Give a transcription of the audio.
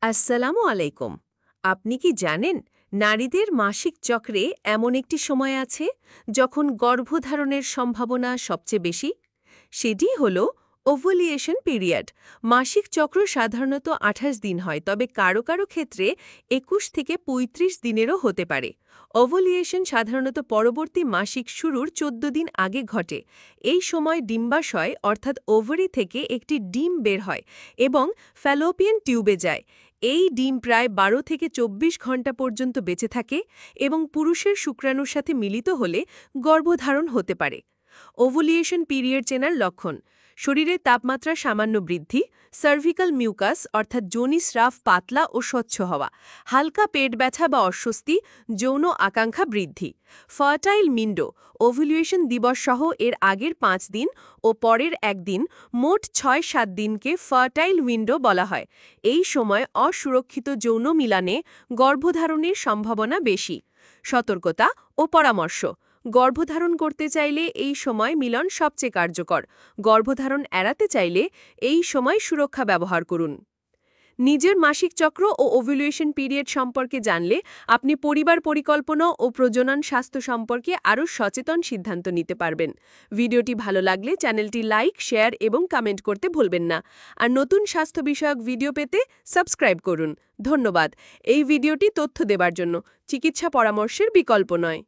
আসসালামু আলাইকুম। আপনি কি জানেন নারীদের মাসিক চক্রে এমন একটি সময় আছে যখন গর্ভধারণের সম্ভাবনা সবচেয়ে বেশি? সেটি হল ওভুলিয়েশন পিরিয়ড। মাসিক চক্র সাধারণত ২৮ দিন হয়, তবে কারো কারো ক্ষেত্রে ২১ থেকে ৩৫ দিনেরও হতে পারে। ওভুলিয়েশন সাধারণত পরবর্তী মাসিক শুরুর ১৪ দিন আগে ঘটে। এই সময় ডিম্বাশয় অর্থাৎ ওভারি থেকে একটি ডিম বের হয় এবং ফ্যালোপিয়ান টিউবে যায়। এই ডিম প্রায় ১২ থেকে ২৪ ঘন্টা পর্যন্ত বেঁচে থাকে এবং পুরুষের শুক্রাণুর সাথে মিলিত হলে গর্ভধারণ হতে পারে। ওভুলিয়েশন পিরিয়ড চেনার লক্ষণ: শরীরের তাপমাত্রা সামান্য বৃদ্ধি, সার্ভিক্যাল মিউকাস অর্থাৎ যোনিস্রাব পাতলা ও স্বচ্ছ হওয়া, হালকা পেট ব্যথা বা অস্বস্তি, যৌন আকাঙ্ক্ষা বৃদ্ধি। ফার্টাইল উইন্ডো: ওভুলিয়েশন দিবস সহ এর আগের ৫ দিন ও পরের একদিন, মোট ৬-৭ দিনকে ফার্টাইল উইন্ডো বলা হয়। এই সময় অসুরক্ষিত যৌন মিলনে গর্ভধারণের সম্ভাবনা বেশি। সতর্কতা ও পরামর্শ: গর্ভধারণ করতে চাইলে এই সময় মিলন সবচেয়ে কার্যকর। গর্ভধারণ এড়াতে চাইলে এই সময় সুরক্ষা ব্যবহার করুন। নিজের মাসিক চক্র ও ওভুলেশন পিরিয়ড সম্পর্কে জানলে আপনি পরিবার পরিকল্পনা ও প্রজনন স্বাস্থ্য সম্পর্কে আরও সচেতন সিদ্ধান্ত নিতে পারবেন। ভিডিওটি ভালো লাগলে চ্যানেলটি লাইক, শেয়ার এবং কমেন্ট করতে ভুলবেন না। আর নতুন স্বাস্থ্য বিষয়ক ভিডিও পেতে সাবস্ক্রাইব করুন। ধন্যবাদ। এই ভিডিওটি তথ্য দেবার জন্য, চিকিৎসা পরামর্শের বিকল্প নয়।